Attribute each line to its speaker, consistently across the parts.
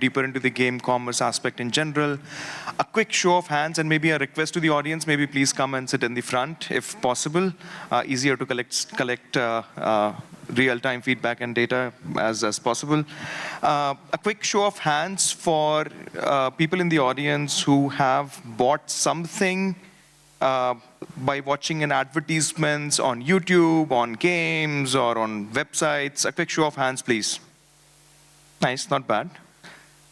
Speaker 1: deeper into the game commerce aspect in general. A quick show of hands and maybe a request to the audience, maybe please come and sit in the front if possible. Easier to collect real-time feedback and data as possible. A quick show of hands for people in the audience who have bought something by watching an advertisements on YouTube, on games, or on websites. A quick show of hands, please. Nice, not bad.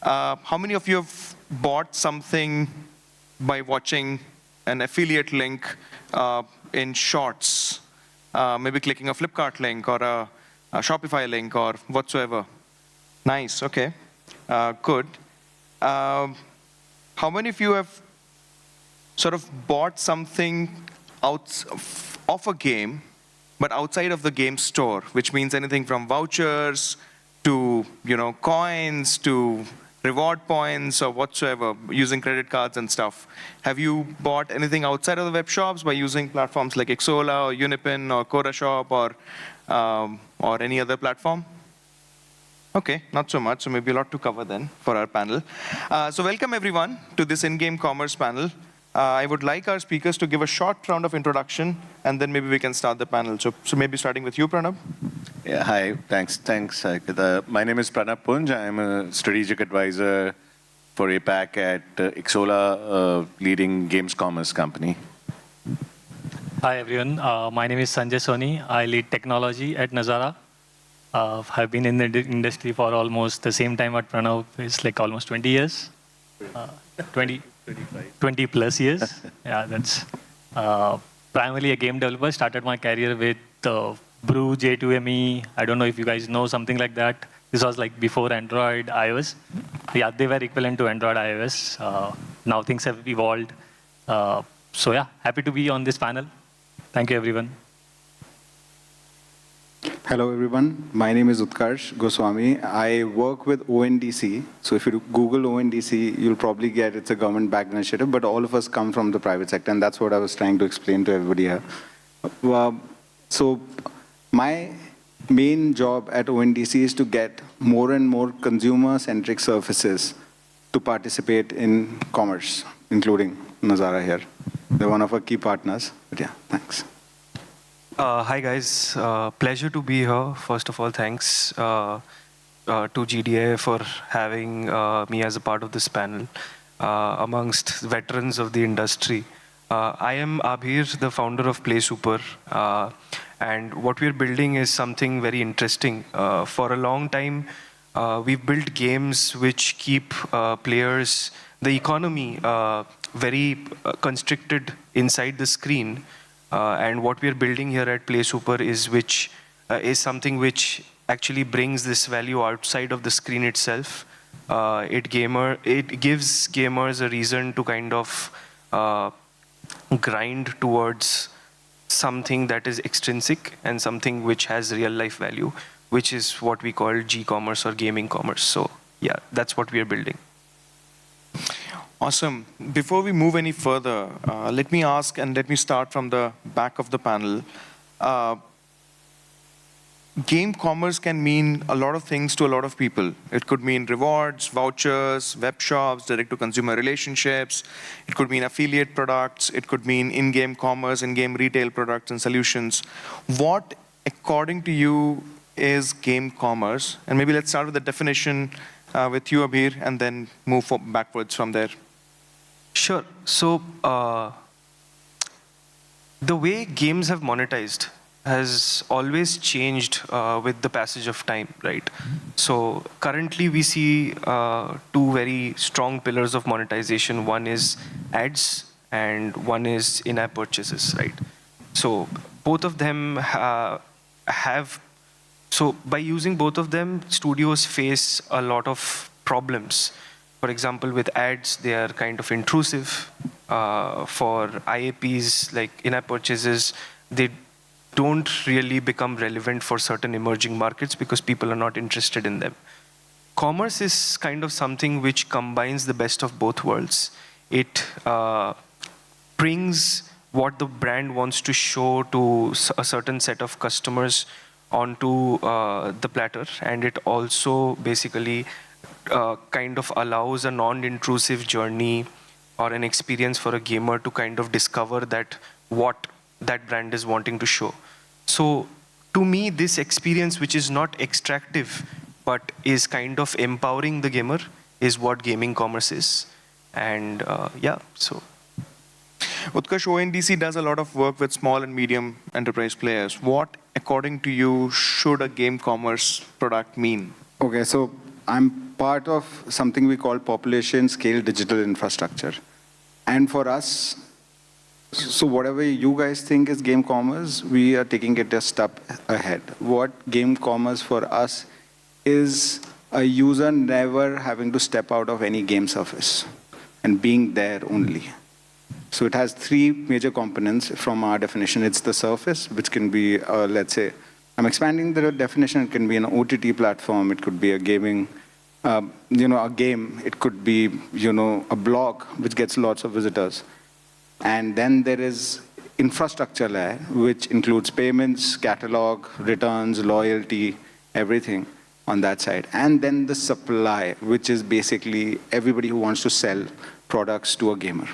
Speaker 1: How many of you have bought something by watching an affiliate link in Shorts? Maybe clicking a Flipkart link or a Shopify link or whatsoever. Nice, okay, good. How many of you have sort of bought something out of a game, but outside of the game store, which means anything from vouchers to coins to reward points or whatsoever, using credit cards and stuff? Have you bought anything outside of the web shops by using platforms like Xsolla or Unipin or CodaShop or any other platform? Okay, not so much, so maybe a lot to cover then for our panel. So welcome everyone to this in-game commerce panel. I would like our speakers to give a short round of introduction, and then maybe we can start the panel. So maybe starting with you, Pranab.
Speaker 2: Yeah, hi, thanks, Saikat. My name is Pranab Punj. I'm a strategic advisor for APAC at Xsolla, leading games commerce company.
Speaker 3: Hi everyone, my name is Sanjay Soni. I lead technology at Nazara. I've been in the industry for almost the same time what Pranab is, like almost 20 years. 20 plus years. Yeah, that's primarily a game developer. Started my career with Brew, J2ME. I don't know if you guys know something like that. This was like before Android, iOS. Yeah, they were equivalent to Android, iOS. Now things have evolved. So yeah, happy to be on this panel. Thank you, everyone.
Speaker 4: Hello, everyone. My name is Utkarsh Goswami. I work with ONDC. So if you Google ONDC, you'll probably get it's a government-backed initiative, but all of us come from the private sector, and that's what I was trying to explain to everybody here. So my main job at ONDC is to get more and more consumer-centric services to participate in commerce, including Nazara here. They're one of our key partners. But yeah, thanks.
Speaker 5: Hi guys, pleasure to be here. First of all, thanks to GDA for having me as a part of this panel amongst veterans of the industry. I am Abhir, the founder of PlaySuper, and what we're building is something very interesting. For a long time, we've built games which keep players, the economy, very constricted inside the screen. And what we're building here at PlaySuper is something which actually brings this value outside of the screen itself. It gives gamers a reason to kind of grind towards something that is extrinsic and something which has real life value, which is what we call G-commerce or gaming commerce. So yeah, that's what we are building.
Speaker 1: Awesome. Before we move any further, let me ask and let me start from the back of the panel. Game commerce can mean a lot of things to a lot of people. It could mean rewards, vouchers, web shops, direct-to-consumer relationships. It could mean affiliate products. It could mean in-game commerce, in-game retail products and solutions. What, according to you, is game commerce? And maybe let's start with the definition with you, Abhir, and then move backwards from there.
Speaker 5: Sure. So the way games have monetized has always changed with the passage of time, right? So currently we see two very strong pillars of monetization. One is ads and one is in-app purchases, right? So both of them so by using both of them, studios face a lot of problems. For example, with ads, they are kind of intrusive. For IAPs, like in-app purchases, they don't really become relevant for certain emerging markets because people are not interested in them. Commerce is kind of something which combines the best of both worlds. It brings what the brand wants to show to a certain set of customers onto the platter, and it also basically kind of allows a non-intrusive journey or an experience for a gamer to kind of discover that what that brand is wanting to show. So to me, this experience, which is not extractive, but is kind of empowering the gamer, is what gaming commerce is. And yeah, so.
Speaker 1: Utkarsh, ONDC does a lot of work with small and medium enterprise players. What, according to you, should a game commerce product mean?
Speaker 4: Okay, so I'm part of something we call population scale digital infrastructure. And for us, so whatever you guys think is game commerce, we are taking it a step ahead. What game commerce for us is a user never having to step out of any game surface and being there only. So it has three major components from our definition. It's the surface, which can be, let's say, I'm expanding the definition. It can be an OTT platform. It could be a gaming, a game. It could be, a blog, which gets lots of visitors. And then there is infrastructure layer, which includes payments, catalog, returns, loyalty, everything on that side. And then the supply, which is basically everybody who wants to sell products to a gamer.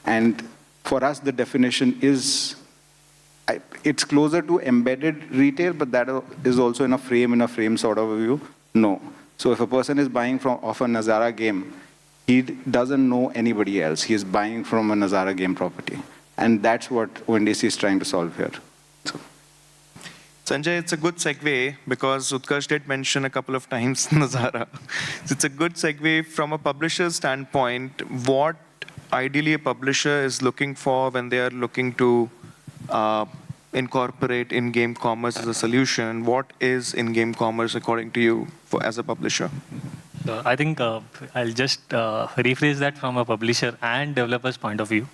Speaker 4: And for us, the definition is, it's closer to embedded retail, but that is also in a frame sort of a view. No. So if a person is buying off a Nazara game, he doesn't know anybody else. He is buying from a Nazara game property. And that's what ONDC is trying to solve here. So.
Speaker 1: Sanjay, it's a good segue because Utkarsh did mention a couple of times Nazara. So it's a good segue from a publisher's standpoint. What ideally a publisher is looking for when they are looking to incorporate in-game commerce as a solution? What is in-game commerce according to you as a publisher?
Speaker 3: I think I'll just rephrase that from a publisher and developer's point of view.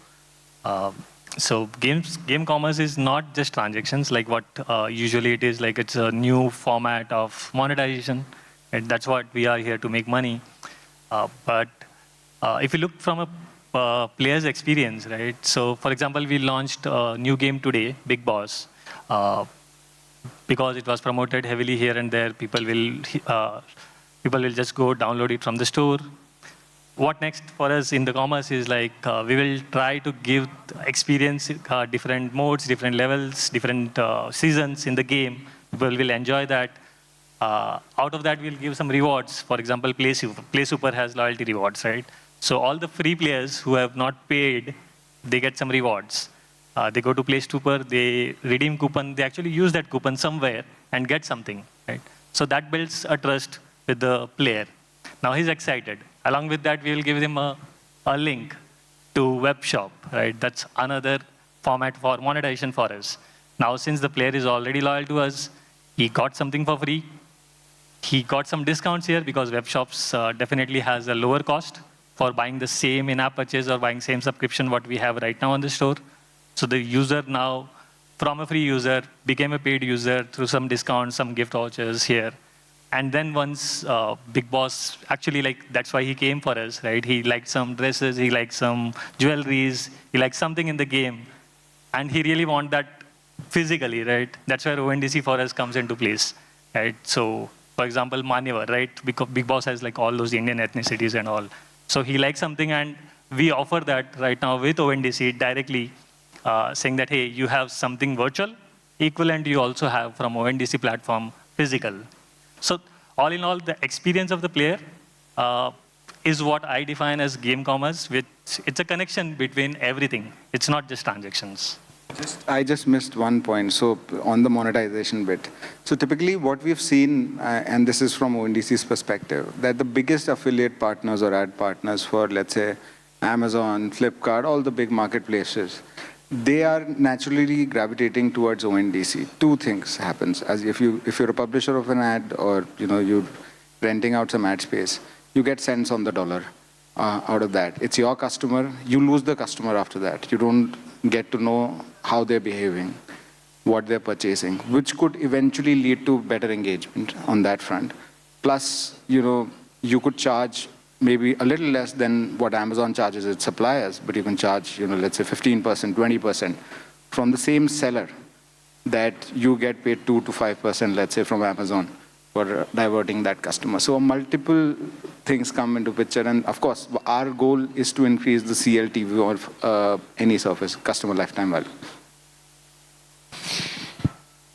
Speaker 3: So game commerce is not just transactions like what usually it is, like it's a new format of monetization. And that's what we are here to make money. But if you look from a player's experience, right? So for example, we launched a new game today, Big Boss. Because it was promoted heavily here and there, people will just go download it from the store. What next for us in the commerce is like, we will try to give experience, different modes, different levels, different seasons in the game. People will enjoy that. Out of that, we'll give some rewards. For example, PlaySuper has loyalty rewards, right? So all the free players who have not paid, they get some rewards. They go to PlaySuper, they redeem coupon, they actually use that coupon somewhere and get something, right? So that builds a trust with the player. Now he's excited. Along with that, we will give him a link to webshop, right? That's another format for monetization for us. Now, since the player is already loyal to us, he got something for free. He got some discounts here because webshops definitely has a lower cost for buying the same in-app purchase or buying same subscription what we have right now on the store. So the user now, from a free user, became a paid user through some discounts, some gift vouchers here. And then once Big Boss, actually that's why he came for us, right? He liked some dresses, he liked some jewelries, he liked something in the game. And he really want that physically, right? That's where ONDC for us comes into place, right? So, for example, Manyavar, right? Because Big Boss has like all those Indian ethnicities and all. So he likes something and we offer that right now with ONDC directly, saying that, hey, you have something virtual, equivalent you also have from ONDC platform, physical. So all in all, the experience of the player is what I define as game commerce, which it's a connection between everything. It's not just transactions.
Speaker 4: I just missed one point. So on the monetization bit. So typically what we've seen, and this is from ONDC's perspective, that the biggest affiliate partners or ad partners for, let's say, Amazon, Flipkart, all the big marketplaces, they are naturally gravitating towards ONDC. Two things happens. As if you're a publisher of an ad or you're renting out some ad space, you get cents on the dollar out of that. It's your customer. You lose the customer after that. You don't get to know how they're behaving, what they're purchasing, which could eventually lead to better engagement on that front. Plus, you could charge maybe a little less than what Amazon charges its suppliers, but you can charge, let's say 15%, 20% from the same seller that you get paid 2 to 5%, let's say, from Amazon for diverting that customer. So multiple things come into picture, and of course, our goal is to increase the CLTV of any service, customer lifetime value.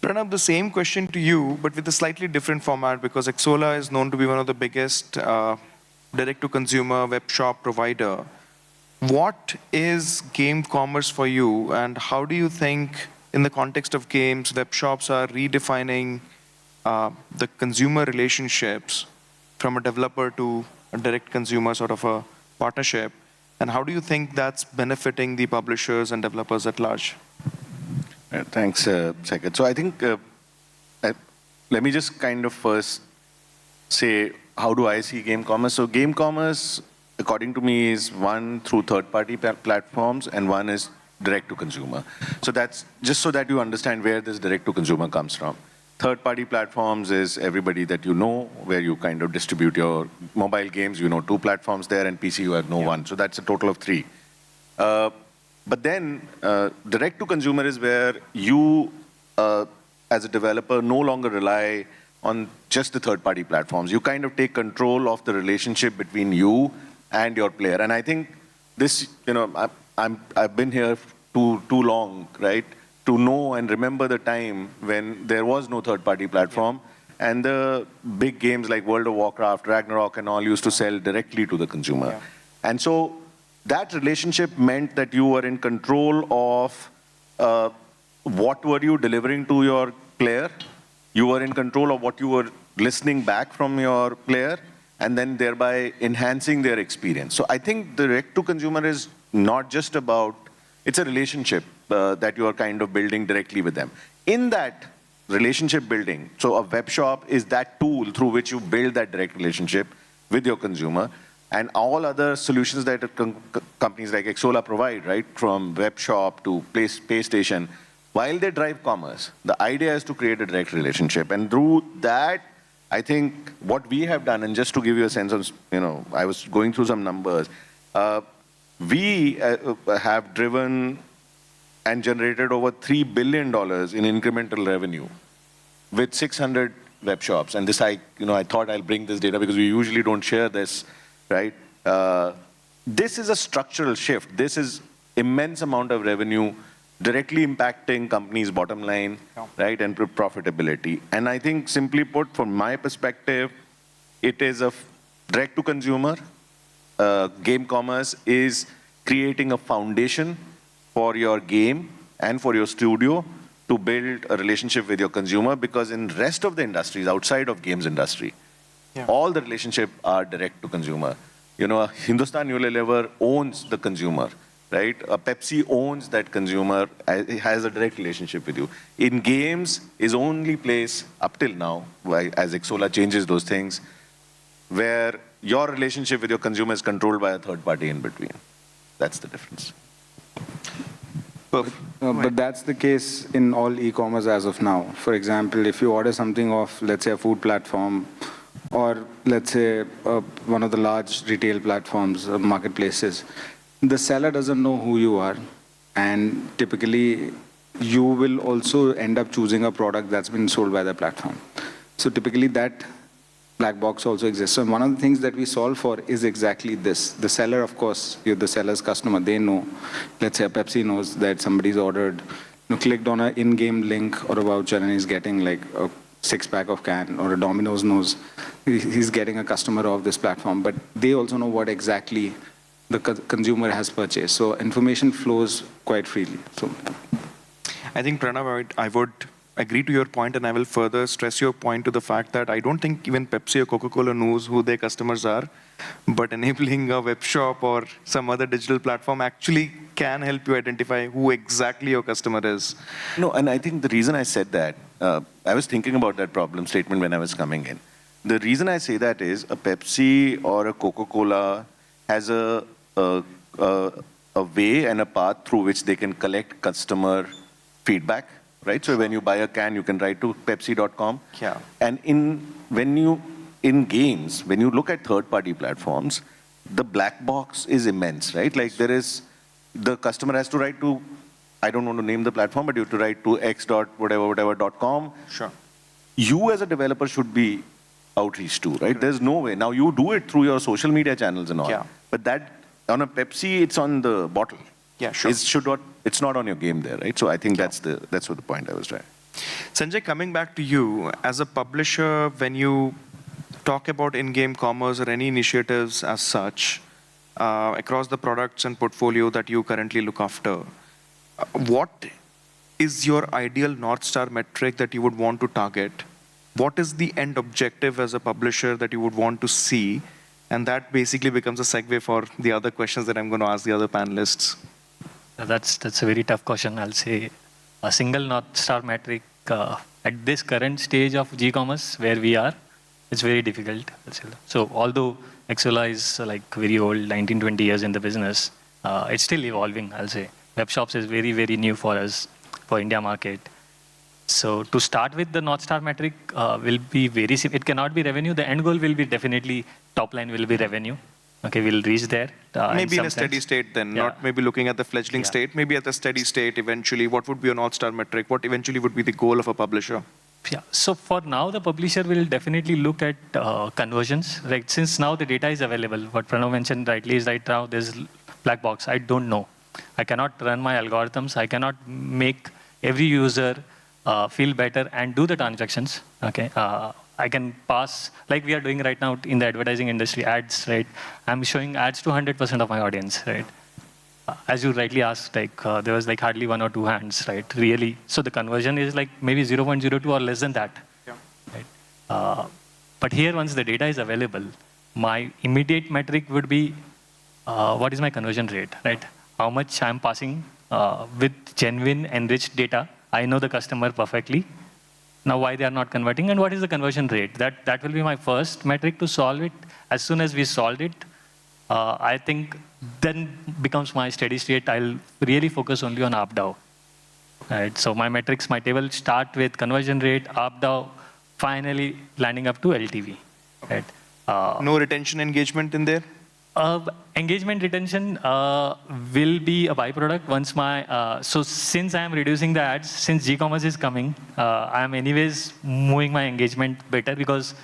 Speaker 1: Pranab, the same question to you, but with a slightly different format, because Xsolla is known to be one of the biggest direct-to-consumer web shop provider. What is game commerce for you, and how do you think, in the context of games, web shops are redefining the consumer relationships from a developer to a direct consumer sort of a partnership? And how do you think that's benefiting the publishers and developers at large?
Speaker 2: Thanks, Saikat. So I think, let me just kind of first say, how do I see game commerce? So game commerce, according to me, is one through third-party platforms and one is direct-to-consumer. So that's just so that you understand where this direct-to-consumer comes from. Third-party platforms is everybody that you know, where you kind of distribute your mobile games. You know 2 platforms there, and PC you have no one. So that's a total of 3. But then direct-to-consumer is where you, as a developer, no longer rely on just the third-party platforms. You kind of take control of the relationship between you and your player. And I think this, I've been here too long, right, to know and remember the time when there was no third-party platform, and the big games like World of Warcraft, Ragnarok, and all used to sell directly to the consumer. Yeah. And so that relationship meant that you were in control of what were you delivering to your player. You were in control of what you were listening back from your player, and then thereby enhancing their experience. So I think direct-to-consumer is not just about, it's a relationship that you are kind of building directly with them. In that relationship building, so a web shop is that tool through which you build that direct relationship with your consumer, and all other solutions that companies like Xsolla provide, right, from web shop to PlayStation, while they drive commerce, the idea is to create a direct relationship. And through that, I think what we have done, and just to give you a sense of, I was going through some numbers, we have driven and generated over $3 billion in incremental revenue with 600 web shops. And this, I thought I'll bring this data because we usually don't share this, right? This is a structural shift. This is immense amount of revenue directly impacting companies' bottom line, right, and profitability. And I think, simply put, from my perspective, it is a direct-to-consumer. Game commerce is creating a foundation for your game and for your studio to build a relationship with your consumer, because in rest of the industries, outside of games industry, all the relationships are direct-to-consumer. Hindustan Unilever owns the consumer. Right? A Pepsi owns that consumer, has a direct relationship with you. In games is only place up till now, as Xsolla changes those things, where your relationship with your consumer is controlled by a third party in between. That's the difference.
Speaker 4: But that's the case in all e-commerce as of now. For example, if you order something off, let's say, a food platform, or let's say one of the large retail platforms, marketplaces, the seller doesn't know who you are, and typically you will also end up choosing a product that's been sold by the platform. So typically that black box also exists. So one of the things that we solve for is exactly this. The seller, of course, you're the seller's customer, they know. Let's say a Pepsi knows that somebody's ordered, clicked on an in-game link or a voucher and he's getting like a 6-pack of can, or a Domino's knows he's getting a customer of this platform, but they also know what exactly the consumer has purchased. So information flows quite freely. So
Speaker 1: I think, Pranab, I would agree to your point, and I will further stress your point to the fact that I don't think even Pepsi or Coca-Cola knows who their customers are, but enabling a web shop or some other digital platform actually can help you identify who exactly your customer is.
Speaker 2: No, and I think the reason I said that, I was thinking about that problem statement when I was coming in. The reason I say that is a Pepsi or a Coca-Cola has a way and a path through which they can collect customer feedback, right? So when you buy a can, you can write to Pepsi.com.
Speaker 1: Yeah.
Speaker 2: And in games, when you look at third-party platforms, the black box is immense, right? Like the customer has to write to, I don't want to name the platform, but you have to write to x.whatever.com.
Speaker 1: Sure.
Speaker 2: You as a developer should be outreach to, right? There's no way. Now you do it through your social media channels and all,
Speaker 1: Yeah.
Speaker 2: but that on a Pepsi, it's on the bottle.
Speaker 1: Yeah, sure.
Speaker 2: It's not on your game there, right? So I think that's what the point I was trying.
Speaker 1: Sanjay, coming back to you, as a publisher, when you talk about in-game commerce or any initiatives as such, across the products and portfolio that you currently look after, what is your ideal North Star metric that you would want to target? What is the end objective as a publisher that you would want to see? And that basically becomes a segue for the other questions that I'm going to ask the other panelists.
Speaker 3: That's a very tough question. I'll say a single North Star metric at this current stage of G-commerce where we are, it's very difficult. So although Xsolla is like very old, 19, 20 years in the business, it's still evolving, I'll say. Webshops is very, very new for us, for India market. So to start with, the North Star metric will be very simple. It cannot be revenue. The end goal will be definitely, top line will be revenue. Okay, we'll reach there.
Speaker 1: Maybe in a steady state then, not maybe looking at the fledgling state, maybe at the steady state eventually. What would be a North Star metric? What eventually would be the goal of a publisher?
Speaker 3: Yeah, so for now, the publisher will definitely look at conversions. Right? Since now the data is available, what Pranab mentioned rightly is right now there's black box. I don't know. I cannot run my algorithms. I cannot make every user feel better and do the transactions. Okay, I can pass, like we are doing right now in the advertising industry, ads, right? I'm showing ads to 100% of my audience, right? As you rightly asked, like there was like hardly 1 or 2 hands, right? Really. So the conversion is like maybe 0.02 or less than that. Yeah. Right? But here, once the data is available, my immediate metric would be what is my conversion rate, right? How much I'm passing with genuine enriched data. I know the customer perfectly. Now, why they are not converting and what is the conversion rate? That will be my first metric to solve it. As soon as we solved it, I think then becomes my steady state. I'll really focus only on ARPDAU. Right? So my metrics, my table start with conversion rate, ARPDAU, finally landing up to LTV. Right?
Speaker 1: No retention engagement in there?
Speaker 3: Engagement retention will be a byproduct once my, so since I am reducing the ads, since G-commerce is coming, I am anyways moving my engagement better because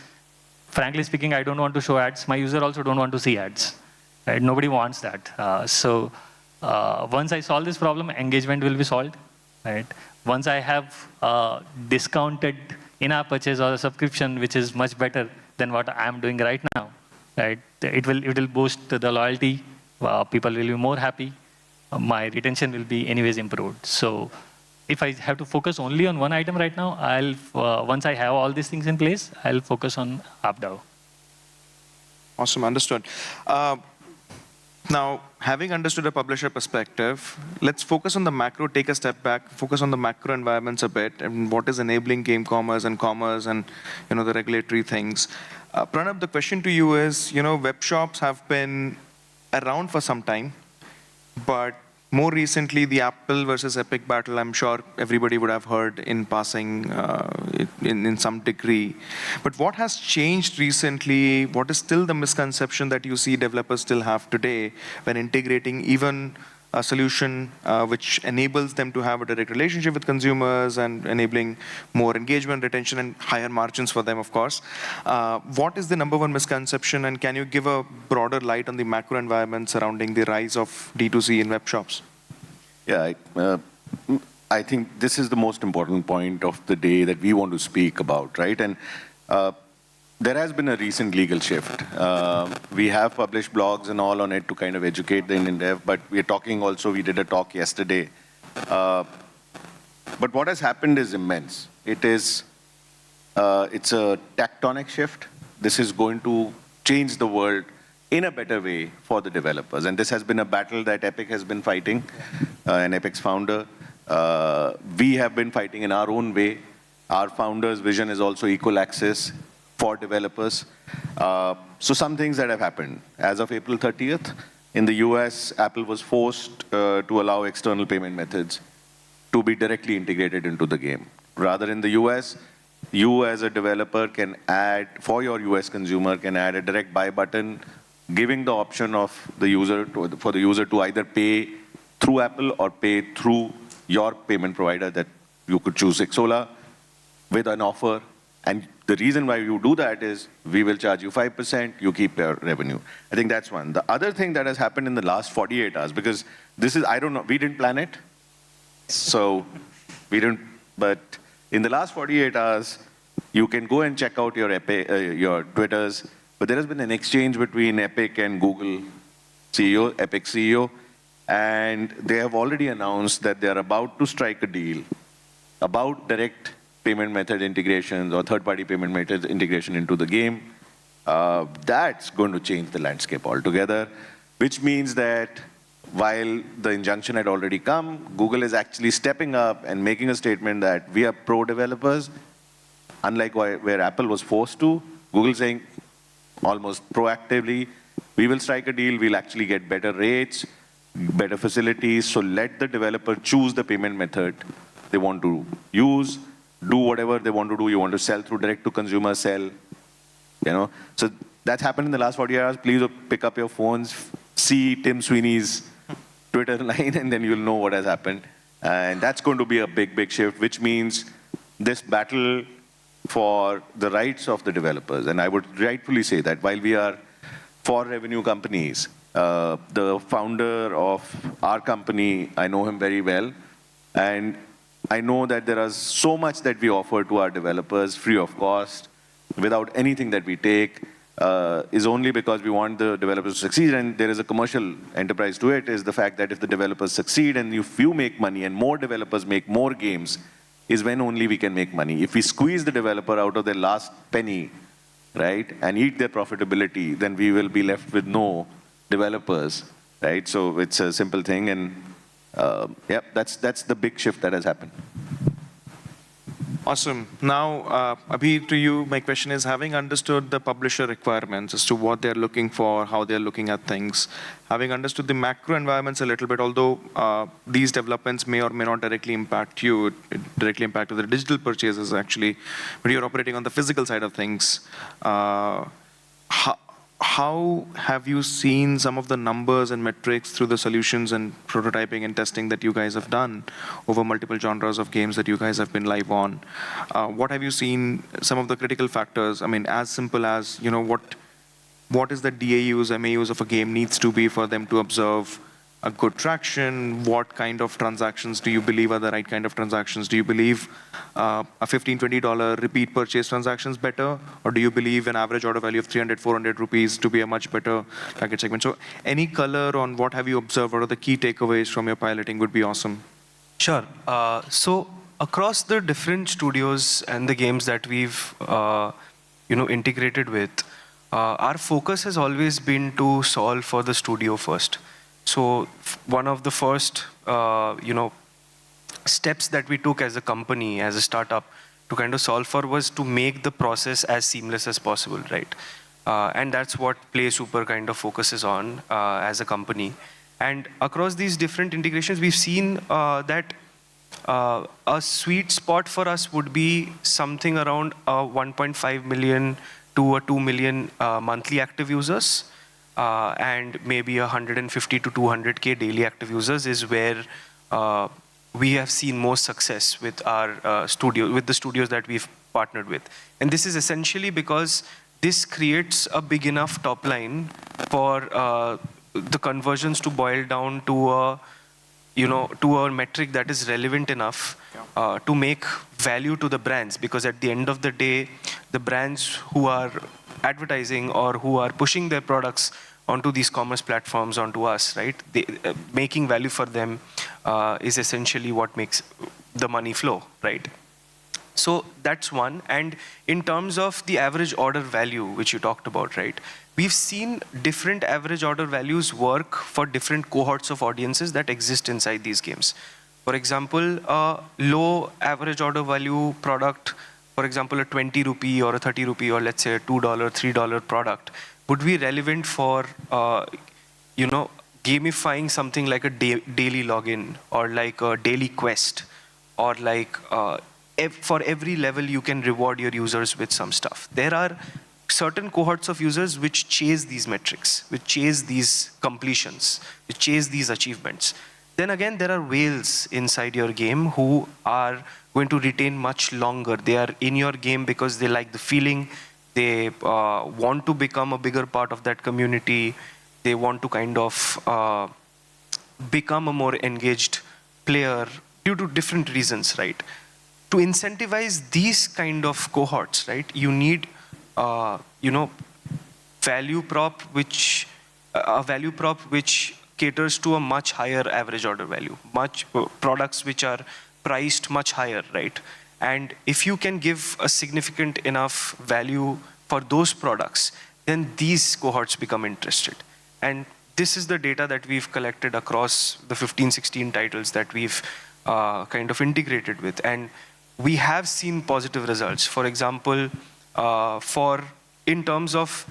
Speaker 3: frankly speaking, I don't want to show ads. My user also don't want to see ads. Right? Nobody wants that. So once I solve this problem, engagement will be solved. Right? Once I have discounted in-app purchase or a subscription, which is much better than what I am doing right now, right? It will boost the loyalty. People will be more happy. My retention will be anyways improved. So if I have to focus only on one item right now, I'll once I have all these things in place, I'll focus on ARPDAU.
Speaker 1: Awesome, understood. Now, having understood a publisher perspective, let's focus on the macro, take a step back, focus on the macro environments a bit and what is enabling game commerce and the regulatory things. Pranab, the question to you is, web shops have been around for some time, but more recently, the Apple versus Epic battle, I'm sure everybody would have heard in passing in some degree. But what has changed recently? What is still the misconception that you see developers still have today when integrating even a solution which enables them to have a direct relationship with consumers and enabling more engagement, retention, and higher margins for them, of course. What is the number one misconception, and can you give a broader light on the macro environment surrounding the rise of D2C in web shops?
Speaker 2: Yeah, I think this is the most important point of the day that we want to speak about, right? And there has been a recent legal shift. We have published blogs and all on it to kind of educate the Indian dev, but we're talking also, we did a talk yesterday. But what has happened is immense. It's a tectonic shift. This is going to change the world in a better way for the developers. And this has been a battle that Epic has been fighting, and Epic's founder. We have been fighting in our own way. Our founder's vision is also equal access for developers. So some things that have happened. As of April 30th, in the US, Apple was forced to allow external payment methods to be directly integrated into the game. Rather, in the US, you as a developer can add, for your US consumer, can add a direct buy button, giving the option of the user for the user to either pay through Apple or pay through your payment provider that you could choose Xsolla with an offer, and the reason why you do that is we will charge you 5%, you keep your revenue. I think that's one. The other thing that has happened in the last 48 hours, because this is, I don't know, we didn't plan it. So we didn't, but in the last 48 hours, you can go and check out your Epic, your Twitters, but there has been an exchange between Epic and Google CEO, Epic CEO, and they have already announced that they are about to strike a deal about direct payment method integrations or third-party payment method integration into the game. That's going to change the landscape altogether, which means that while the injunction had already come, Google is actually stepping up and making a statement that we are pro-developers, unlike where Apple was forced to. Google saying almost proactively, we will strike a deal, we'll actually get better rates, better facilities, so let the developer choose the payment method they want to use, do whatever they want to do. You want to sell through direct to consumer, sell, you know. So that's happened in the last 40 hours. Please pick up your phones, see Tim Sweeney's Twitter line, and then you'll know what has happened. And that's going to be a big, big shift, which means this battle for the rights of the developers. And I would rightfully say that while we are for revenue companies, the founder of our company, I know him very well, and I know that there is so much that we offer to our developers free of cost, without anything that we take, is only because we want the developers to succeed, and there is a commercial enterprise to it, is the fact that if the developers succeed and if you make money and more developers make more games, is when only we can make money. If we squeeze the developer out of their last penny, right, and eat their profitability, then we will be left with no developers, right? So it's a simple thing, and yeah, that's the big shift that has happened.
Speaker 1: Awesome. Now, Abhir, to you, my question is, having understood the publisher requirements as to what they're looking for, how they're looking at things, having understood the macro environments a little bit, although these developments may or may not directly impact you, it directly impacted the digital purchases actually, but you're operating on the physical side of things. How have you seen some of the numbers and metrics through the solutions and prototyping and testing that you guys have done over multiple genres of games that you guys have been live on? What have you seen, some of the critical factors? I mean, as simple as, you know, what is the DAUs, MAUs of a game needs to be for them to observe a good traction? What kind of transactions do you believe are the right kind of transactions? Do you believe a $15, $20 repeat purchase transactions better? Or do you believe an average order value of 300, 400 rupees to be a much better target segment? So any color on what have you observed? What are the key takeaways from your piloting would be awesome.
Speaker 5: Sure. So across the different studios and the games that we've integrated with, our focus has always been to solve for the studio first. So one of the first, steps that we took as a company, as a startup, to kind of solve for was to make the process as seamless as possible, right? And that's what PlaySuper kind of focuses on as a company. And across these different integrations, we've seen that a sweet spot for us would be something around 1.5 million to 2 million monthly active users. And maybe 150 to 200K daily active users is where we have seen more success with our with the studios that we've partnered with. And this is essentially because this creates a big enough top line for the conversions to boil down to a metric that is relevant enough to make value to the brands. Because at the end of the day, the brands who are advertising or who are pushing their products onto these commerce platforms, onto us, right? Making value for them is essentially what makes the money flow, right? So that's one. And in terms of the average order value, which you talked about, right? We've seen different average order values work for different cohorts of audiences that exist inside these games. For example, a low average order value product, for example, a 20 rupee or a 30 rupee or let's say a $2, $3 product, would be relevant for, gamifying something like a daily login or like a daily quest, or like for every level you can reward your users with some stuff. There are certain cohorts of users which chase these metrics, which chase these completions, which chase these achievements. then again, there are whales inside your game who are going to retain much longer. They are in your game because they like the feeling. They want to become a bigger part of that community. They want to kind of become a more engaged player due to different reasons, right? To incentivize these kind of cohorts, right, you need, value prop which a value prop which caters to a much higher average order value, much products which are priced much higher, right? And if you can give a significant enough value for those products, then these cohorts become interested. And this is the data that we've collected across the 15, 16 titles that we've kind of integrated with. And we have seen positive results. For example, in terms of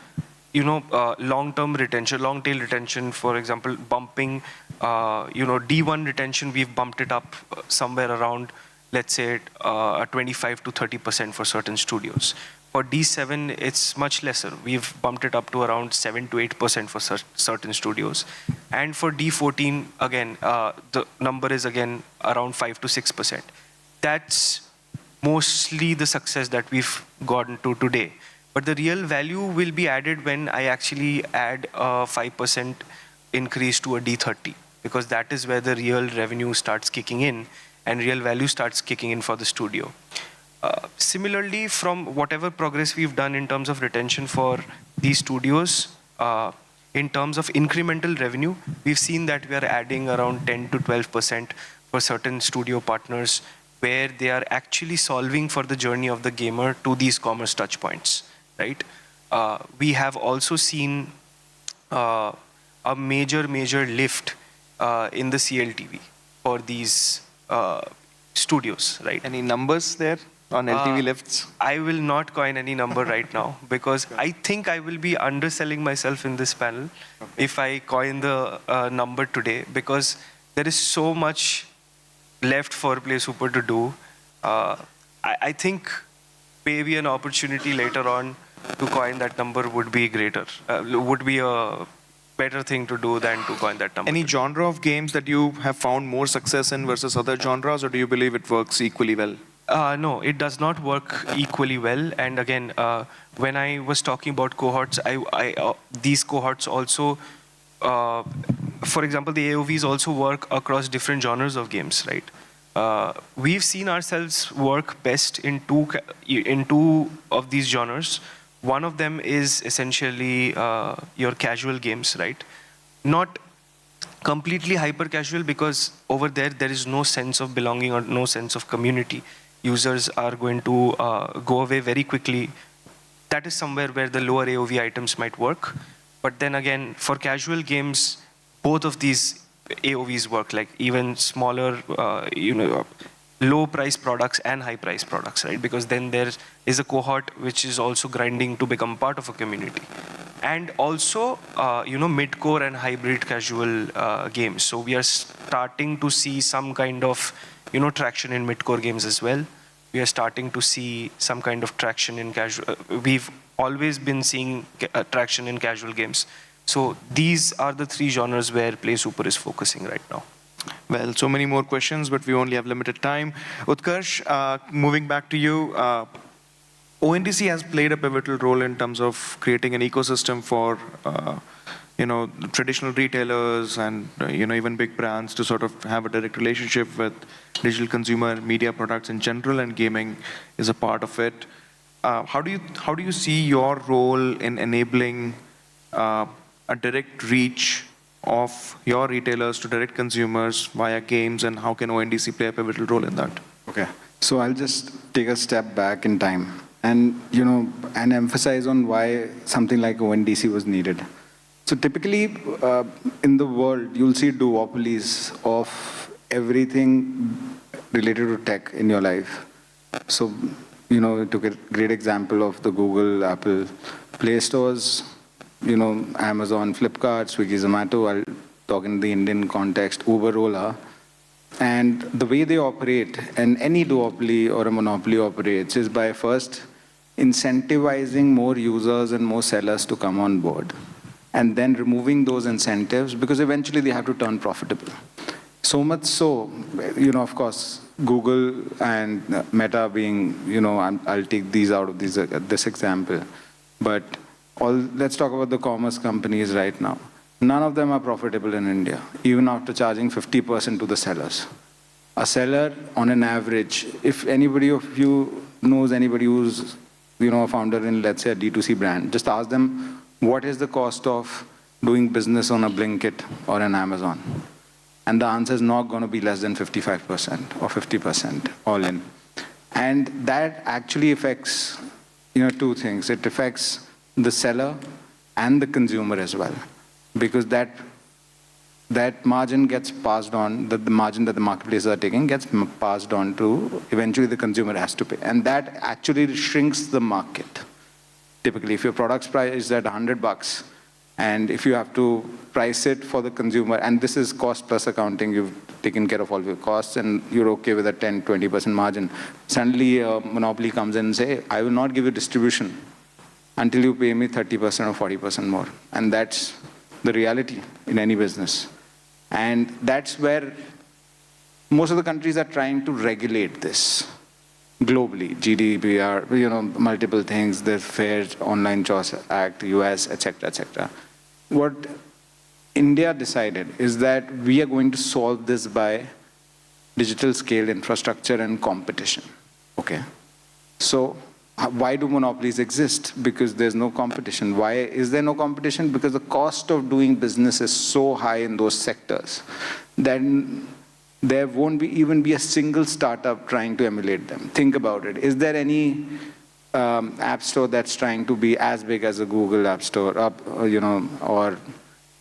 Speaker 5: long-term retention, long-tail retention, for example, bumping, D1 retention, we've bumped it up somewhere around, let's say, 25 to 30% for certain studios. For D7, it's much lesser. We've bumped it up to around 7 to 8% for certain studios. And for D14, again, the number is again around 5 to 6%. That's mostly the success that we've gotten to today. But the real value will be added when I actually add a 5% increase to a D30, because that is where the real revenue starts kicking in and real value starts kicking in for the studio. Similarly, from whatever progress we've done in terms of retention for these studios, in terms of incremental revenue, we've seen that we are adding around 10 to 12% for certain studio partners where they are actually solving for the journey of the gamer to these commerce touchpoints, right? We have also seen a major lift in the CLTV for these studios, right?
Speaker 1: Any numbers there on LTV lifts?
Speaker 5: I will not coin any number right now because I think I will be underselling myself in this panel if I coin the number today, because there is so much left for PlaySuper to do. I think maybe an opportunity later on to coin that number would be greater, would be a better thing to do than to coin that number.
Speaker 1: Any genre of games that you have found more success in versus other genres, or do you believe it works equally well?
Speaker 5: No, it does not work equally well. And again, when I was talking about cohorts, these cohorts also, for example, the AOVs also work across different genres of games, right? We've seen ourselves work best in two of these genres. One of them is essentially your casual games, right? Not completely hyper casual, because over there is no sense of belonging or no sense of community. Users are going to go away very quickly. That is somewhere where the lower AOV items might work. But then again, for casual games, both of these AOVs work, like even smaller, low price products and high price products, right? Because then there is a cohort which is also grinding to become part of a community. And also, mid-core and hybrid casual games. So we are starting to see some kind of, traction in mid-core games as well. We are starting to see some kind of traction in casual. We've always been seeing traction in casual games. So these are the three genres where PlaySuper is focusing right now.
Speaker 1: Well, so many more questions, but we only have limited time. Utkarsh, moving back to you, ONDC has played a pivotal role in terms of creating an ecosystem for, traditional retailers and, even big brands to sort of have a direct relationship with digital consumer media products in general, and gaming is a part of it. How do you see your role in enabling a direct reach of your retailers to direct consumers via games, and how can ONDC play a pivotal role in that?
Speaker 4: Okay, so I'll just take a step back in time and, and emphasize on why something like ONDC was needed. So typically in the world, you'll see duopolies of everything related to tech in your life. So, we took a great example of the Google, Apple Play stores, Amazon, Flipkart, Swiggy, Zomato. I'll talk in the Indian context, Uber, Ola. And the way they operate, and any duopoly or a monopoly operates, is by first incentivizing more users and more sellers to come on board, and then removing those incentives, because eventually they have to turn profitable. So much so, of course, Google and Meta being, I'll take these out of this example. But let's talk about the commerce companies right now. None of them are profitable in India, even after charging 50% to the sellers. A seller, on an average, if anybody of you knows anybody who's, a founder in, let's say, a D2C brand, just ask them, what is the cost of doing business on a Blinkit or an Amazon? And the answer is not going to be less than 55% or 50% all in. And that actually affects, two things. It affects the seller and the consumer as well, because that margin gets passed on, the margin that the marketplaces are taking gets passed on to, eventually the consumer has to pay. And that actually shrinks the market. Typically, if your product's price is at $100, and if you have to price it for the consumer, and this is cost plus accounting, you've taken care of all your costs, and you're okay with a 10, 20% margin, suddenly a monopoly comes in and say, I will not give you distribution until you pay me 30% or 40% more. And that's the reality in any business. And that's where most of the countries are trying to regulate this globally. GDPR, multiple things, the Fair Online Choice Act, US, etc., etc. What India decided is that we are going to solve this by digital scale infrastructure and competition. Okay. So why do monopolies exist? Because there's no competition. Why is there no competition? Because the cost of doing business is so high in those sectors that there won't even be a single startup trying to emulate them. Think about it. Is there any app store that's trying to be as big as a Google App Store, or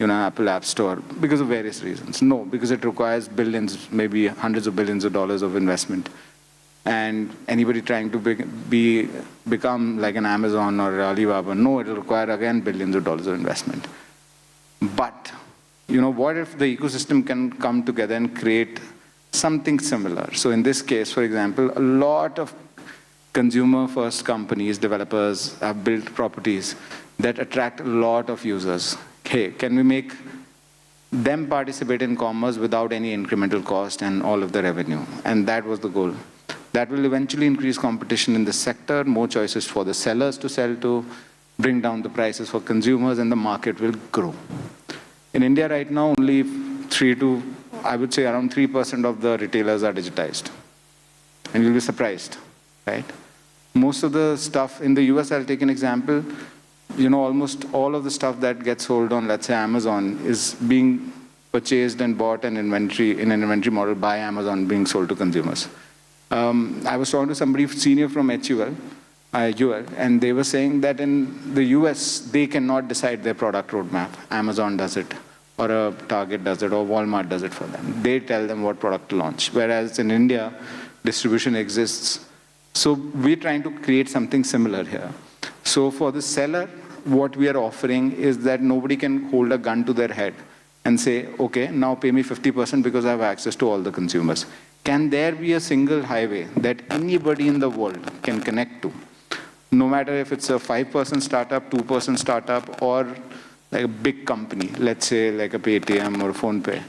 Speaker 4: Apple App Store, because of various reasons? No, because it requires billions, maybe hundreds of billions of dollars of investment. And anybody trying to become like an Amazon or Alibaba, no, it'll require, again, billions of dollars of investment. But, what if the ecosystem can come together and create something similar? So in this case, for example, a lot of consumer-first companies, developers have built properties that attract a lot of users. Hey, can we make them participate in commerce without any incremental cost and all of the revenue? And that was the goal. That will eventually increase competition in the sector, more choices for the sellers to sell to, bring down the prices for consumers, and the market will grow. In India right now, only I would say around 3% of the retailers are digitized. And you'll be surprised, right? Most of the stuff in the US, I'll take an example, almost all of the stuff that gets sold on, let's say, Amazon is being purchased and bought in an inventory model by Amazon being sold to consumers. I was talking to somebody senior from UL, and they were saying that in the US, they cannot decide their product roadmap. Amazon does it, or a Target does it, or Walmart does it for them. They tell them what product to launch. Whereas in India, distribution exists. So we're trying to create something similar here. So for the seller, what we are offering is that nobody can hold a gun to their head and say, okay, now pay me 50% because I have access to all the consumers. Can there be a single highway that anybody in the world can connect to? No matter if it's a 5% startup, 2% startup, or like a big company, let's say like a Paytm or PhonePe,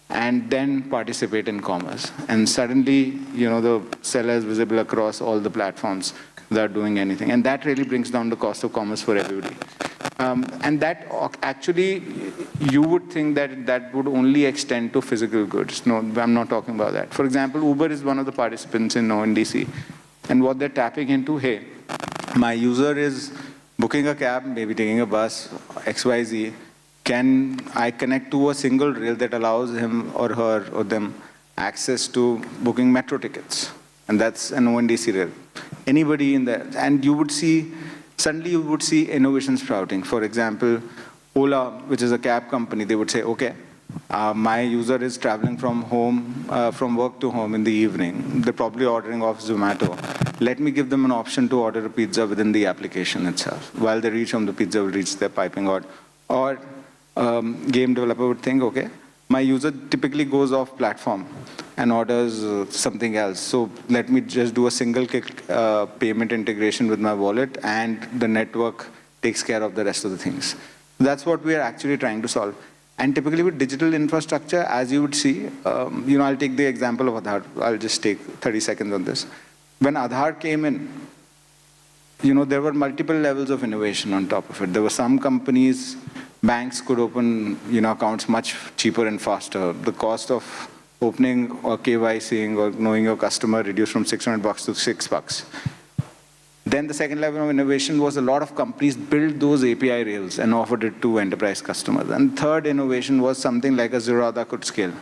Speaker 4: and then participate in commerce. And suddenly, the seller is visible across all the platforms without doing anything. And that really brings down the cost of commerce for everybody. And that actually, you would think that that would only extend to physical goods. No, I'm not talking about that. For example, Uber is one of the participants in ONDC. And what they're tapping into, hey, my user is booking a cab, maybe taking a bus, XYZ. Can I connect to a single rail that allows him or her or them access to booking metro tickets? And that's an ONDC rail. Anybody in there. And suddenly you would see innovation sprouting. For example, Ola, which is a cab company, they would say, okay, my user is traveling from work to home in the evening. They're probably ordering off Zomato. Let me give them an option to order a pizza within the application itself. While they reach home, the pizza will reach their piping hot. Or game developer would think, okay, my user typically goes off platform and orders something else. So let me just do a single click payment integration with my wallet, and the network takes care of the rest of the things. That's what we are actually trying to solve. And typically with digital infrastructure, as you would see, I'll take the example of Aadhaar. I'll just take 30 seconds on this. When Aadhaar came in, there were multiple levels of innovation on top of it. There were some companies, banks could open, accounts much cheaper and faster. The cost of opening or KYCing or knowing your customer reduced from $600 to $6. Then the second level of innovation was a lot of companies built those API rails and offered it to enterprise customers. And third innovation was something like a Zerodha could scale.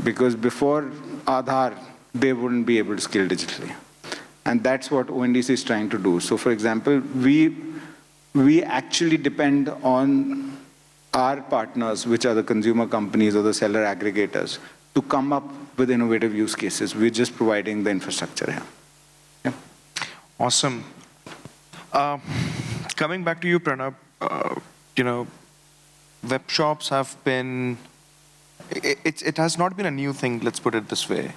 Speaker 4: Because before Aadhaar, they wouldn't be able to scale digitally. And that's what ONDC is trying to do. So for example, we actually depend on our partners, which are the consumer companies or the seller aggregators, to come up with innovative use cases. We're just providing the infrastructure here. Yeah.
Speaker 1: Awesome. Coming back to you, Pranab, web shops have been, it has not been a new thing, let's put it this way.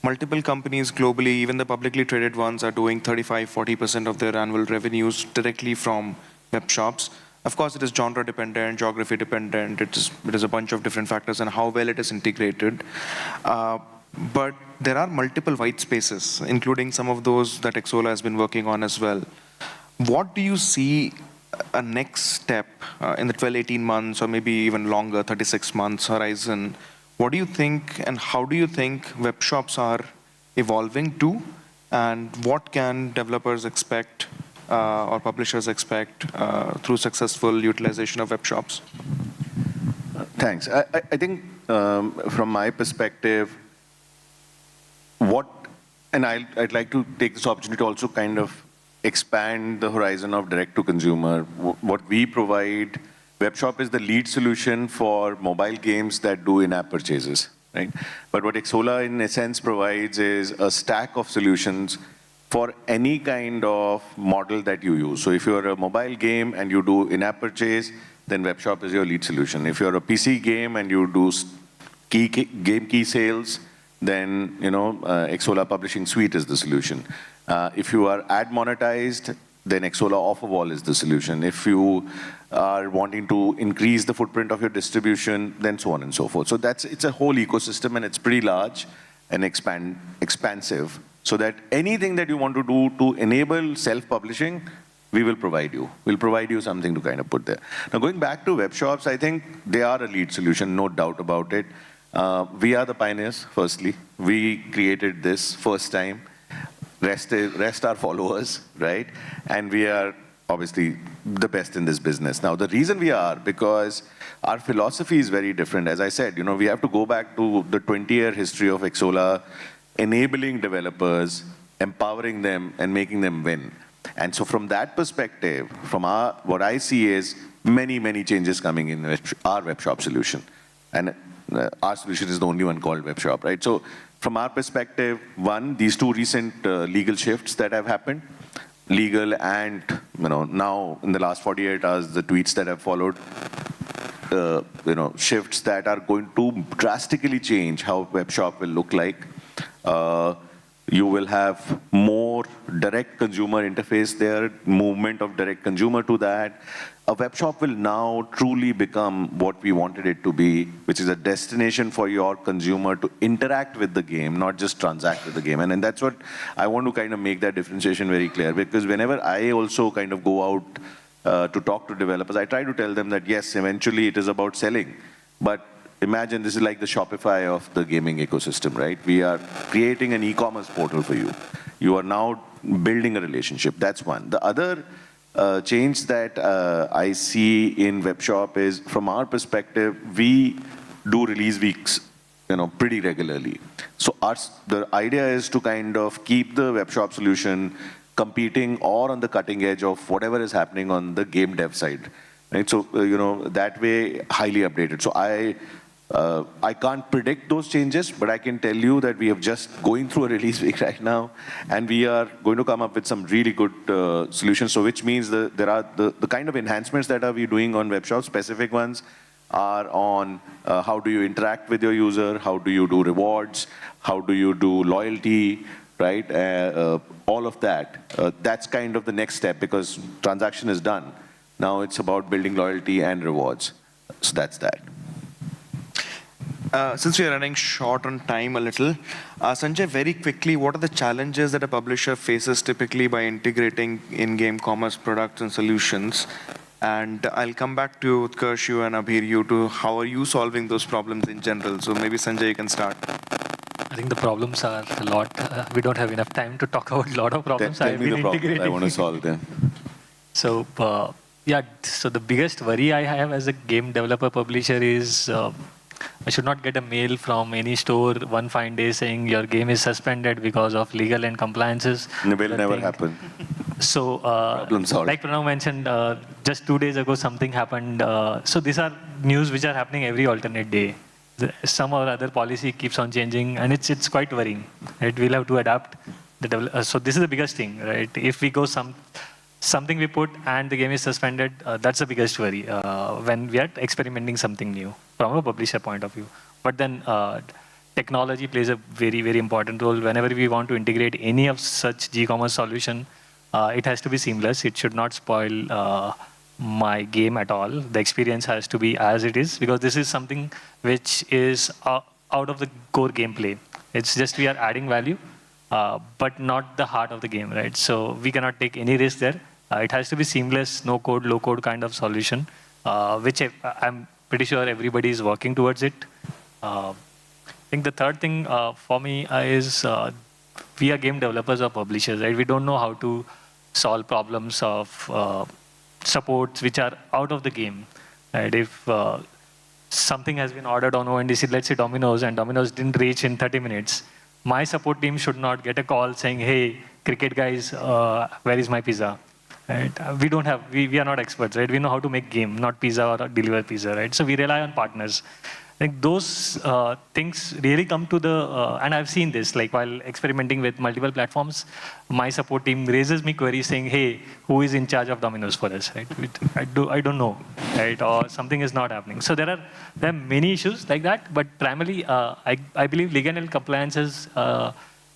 Speaker 1: Multiple companies globally, even the publicly traded ones, are doing 35–40% of their annual revenues directly from web shops. Of course, it is genre dependent, geography dependent, it is a bunch of different factors and how well it is integrated. But there are multiple white spaces, including some of those that Xsolla has been working on as well. What do you see a next step in the 12–18 months or maybe even longer, 36 months horizon? What do you think and how do you think web shops are evolving to? And what can developers expect or publishers expect through successful utilization of web shops?
Speaker 2: Thanks. I think from my perspective, I'd like to take this opportunity to also kind of expand the horizon of direct to consumer. What we provide, Webshop is the lead solution for mobile games that do in-app purchases, right? But what Xsolla in essence provides is a stack of solutions for any kind of model that you use. So if you're a mobile game and you do in-app purchase, then Webshop is your lead solution. If you're a PC game and you do game key sales, then Xsolla Publishing Suite is the solution. If you are ad monetized, then Xsolla Offer Wall is the solution. If you are wanting to increase the footprint of your distribution, then so on and so forth. So it's a whole ecosystem and it's pretty large and expansive. So that anything that you want to do to enable self-publishing, we will provide you. We'll provide you something to kind of put there. Now going back to web shops, I think they are a lead solution, no doubt about it. We are the pioneers, firstly. We created this first time. Rest are followers, right? And we are obviously the best in this business. Now, the reason we are, because our philosophy is very different. As I said, we have to go back to the 20-year history of Xsolla, enabling developers, empowering them, and making them win. And so from that perspective, what I see is many, many changes coming in our web shop solution. And our solution is the only one called web shop, right? So from our perspective, one, these two recent legal shifts that have happened, legal and now in the last 48 hours, the tweets that have followed, shifts that are going to drastically change how web shop will look like. You will have more direct consumer interface there, movement of direct consumer to that. A web shop will now truly become what we wanted it to be, which is a destination for your consumer to interact with the game, not just transact with the game. And that's what I want to kind of make that differentiation very clear, because whenever I also kind of go out to talk to developers, I try to tell them that yes, eventually it is about selling, but imagine this is like the Shopify of the gaming ecosystem, right? We are creating an e-commerce portal for you. You are now building a relationship. That's one. The other change that I see in webshop is, from our perspective, we do release weeks, pretty regularly. So the idea is to kind of keep the webshop solution competing or on the cutting edge of whatever is happening on the game dev side, right? So that way, highly updated. So I can't predict those changes, but I can tell you that we are just going through a release week right now, and we are going to come up with some really good solutions. So which means there are the kind of enhancements that we are doing on webshop, specific ones are on how do you interact with your user, how do you do rewards, how do you do loyalty, right? All of that. That's kind of the next step, because transaction is done. Now it's about building loyalty and rewards. So that's that.
Speaker 1: Since we are running short on time a little, Sanjay, very quickly, what are the challenges that a publisher faces typically by integrating in-game commerce products and solutions? And I'll come back to Utkarsh, you and Abhir, you to how are you solving those problems in general? So maybe Sanjay, you can start.
Speaker 3: I think the problems are a lot. We don't have enough time to talk about a lot of problems.
Speaker 2: Tell me the problem. I want to solve them.
Speaker 3: So, yeah, so the biggest worry I have as a game developer publisher is I should not get a mail from any store one fine day saying your game is suspended because of legal and compliances.
Speaker 2: It will never happen.
Speaker 3: So,
Speaker 2: Problem solved.
Speaker 3: like Pranab mentioned, just 2 days ago something happened. So these are news which are happening every alternate day. Some or other policy keeps on changing, and it's quite worrying. Right? We'll have to adapt. So this is the biggest thing, right? If we go something we put and the game is suspended, that's the biggest worry when we are experimenting something new from a publisher point of view. But then technology plays a very, very important role. Whenever we want to integrate any of such G-commerce solution, it has to be seamless. It should not spoil my game at all. The experience has to be as it is, because this is something which is out of the core gameplay. It's just we are adding value, but not the heart of the game, right? So we cannot take any risk there. It has to be seamless, no code, low code kind of solution, which I'm pretty sure everybody is working towards it. I think the third thing for me is we are game developers or publishers, right? We don't know how to solve problems of supports which are out of the game, right? If something has been ordered on ONDC, let's say Domino's, and Domino's didn't reach in 30 minutes, my support team should not get a call saying, hey, cricket guys, where is my pizza? Right? We are not experts, right? We know how to make game, not pizza or deliver pizza, right? So we rely on partners. I think those things really come to the, and I've seen this, like while experimenting with multiple platforms, my support team raises me queries saying, hey, who is in charge of Domino's for us, right? I don't know, right? Or something is not happening. So there are many issues like that, but primarily, I believe legal and compliances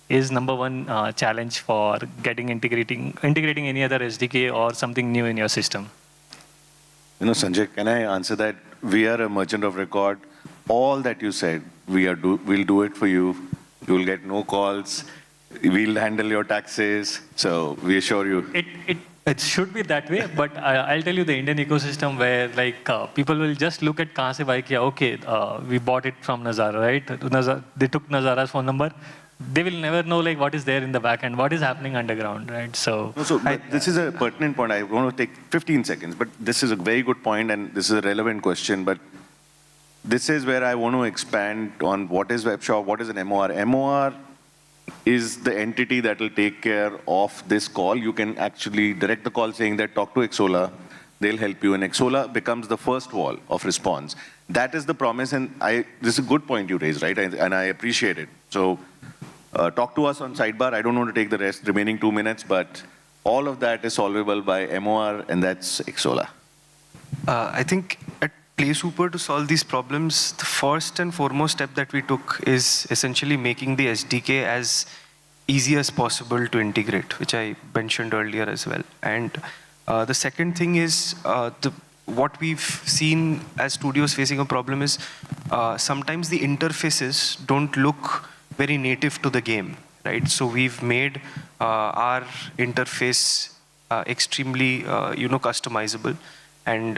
Speaker 3: is number one challenge for integrating any other SDK or something new in your system.
Speaker 2: You know, Sanjay, can I answer that? We are a merchant of record. All that you said, we'll do it for you. You will get no calls. We'll handle your taxes. So we assure you.
Speaker 3: It should be that way, but I'll tell you the Indian ecosystem where like people will just look at kahan se buy kiya. Okay, we bought it from Nazara, right? They took Nazara's phone number. They will never know like what is there in the back end, what is happening underground, right? So,
Speaker 2: This is a pertinent point. I want to take 15 seconds, but this is a very good point and this is a relevant question. But this is where I want to expand on what is webshop, what is an MOR. MOR is the entity that will take care of this call. You can actually direct the call saying that talk to Xsolla, they'll help you, and Xsolla becomes the first wall of response. That is the promise, and this is a good point you raised, right? And I appreciate it. So talk to us on sidebar. I don't want to take the remaining 2 minutes, but all of that is solvable by MOR, and that's Xsolla.
Speaker 5: I think at PlaySuper, to solve these problems, the first and foremost step that we took is essentially making the SDK as easy as possible to integrate, which I mentioned earlier as well. And the second thing is what we've seen as studios facing a problem is sometimes the interfaces don't look very native to the game, right? So we've made our interface extremely, customizable, and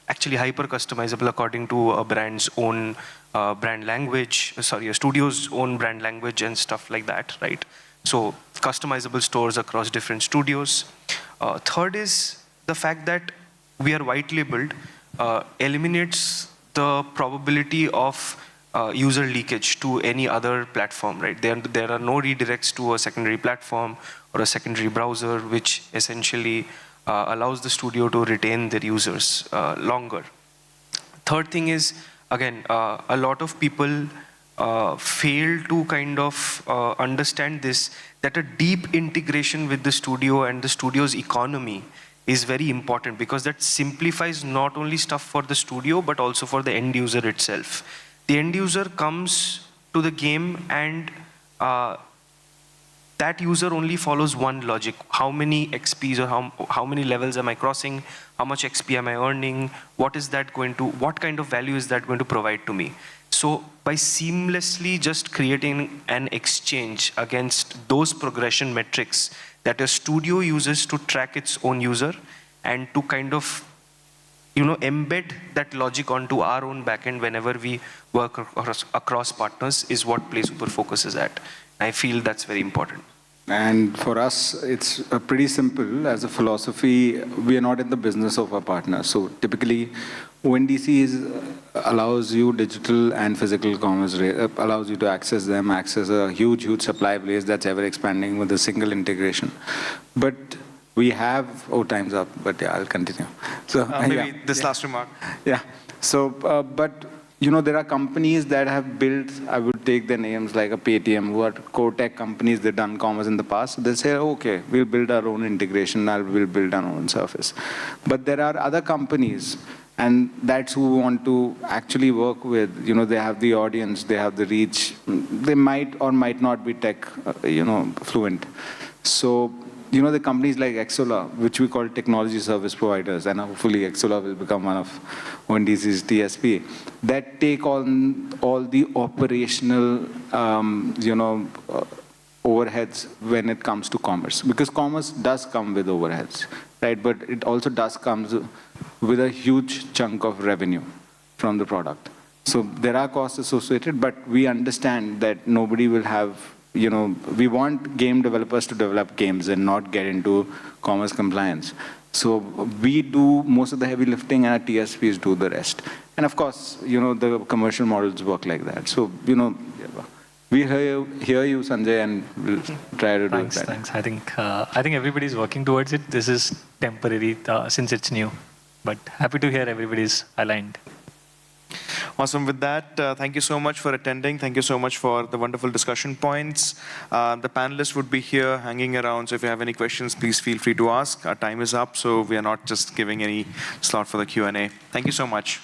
Speaker 5: actually hyper customizable according to a brand's own brand language, a studio's own brand language and stuff like that, right? So customizable stores across different studios. Third is the fact that we are white labeled eliminates the probability of user leakage to any other platform, right? There are no redirects to a secondary platform or a secondary browser, which essentially allows the studio to retain their users longer. Third thing is, again, a lot of people fail to kind of understand this, that a deep integration with the studio and the studio's economy is very important, because that simplifies not only stuff for the studio, but also for the end user itself. The end user comes to the game and that user only follows one logic. How many XPs or how many levels am I crossing? How much XP am I earning? What kind of value is that going to provide to me? So by seamlessly just creating an exchange against those progression metrics that a studio uses to track its own user and to kind of embed that logic onto our own backend whenever we work across partners is what PlaySuper focuses at. I feel that's very important.
Speaker 4: And for us, it's pretty simple. As a philosophy, we are not in the business of our partners. So typically, ONDC allows you digital and physical commerce, allows you to access them, access a huge, huge supply base that's ever expanding with a single integration. But we have, time's up, but yeah, I'll continue. So
Speaker 1: maybe this last remark.
Speaker 4: Yeah. So, but there are companies that have built, I would take their names like a Paytm, who are core tech companies, they've done commerce in the past. They say, okay, we'll build our own integration, we'll build our own surface. But there are other companies, and that's who want to actually work with. They have the audience, they have the reach. They might or might not be tech, fluent. So, the companies like Xsolla, which we call technology service providers, and hopefully Xsolla will become one of ONDC's TSP, that take on all the operational, overheads when it comes to commerce. Because commerce does come with overheads, right? But it also does come with a huge chunk of revenue from the product. So there are costs associated, but we understand that nobody will have we want game developers to develop games and not get into commerce compliance. So we do most of the heavy lifting and our TSPs do the rest. And of course, the commercial models work like that. So, we hear you, Sanjay, and we'll try to do it better.
Speaker 3: Thanks. I think everybody's working towards it. This is temporary since it's new. But happy to hear everybody's aligned.
Speaker 1: Awesome. With that, thank you so much for attending. Thank you so much for the wonderful discussion points. The panelists would be here hanging around, so if you have any questions, please feel free to ask. Our time is up, so we are not just giving any slot for the Q&A. Thank you so much.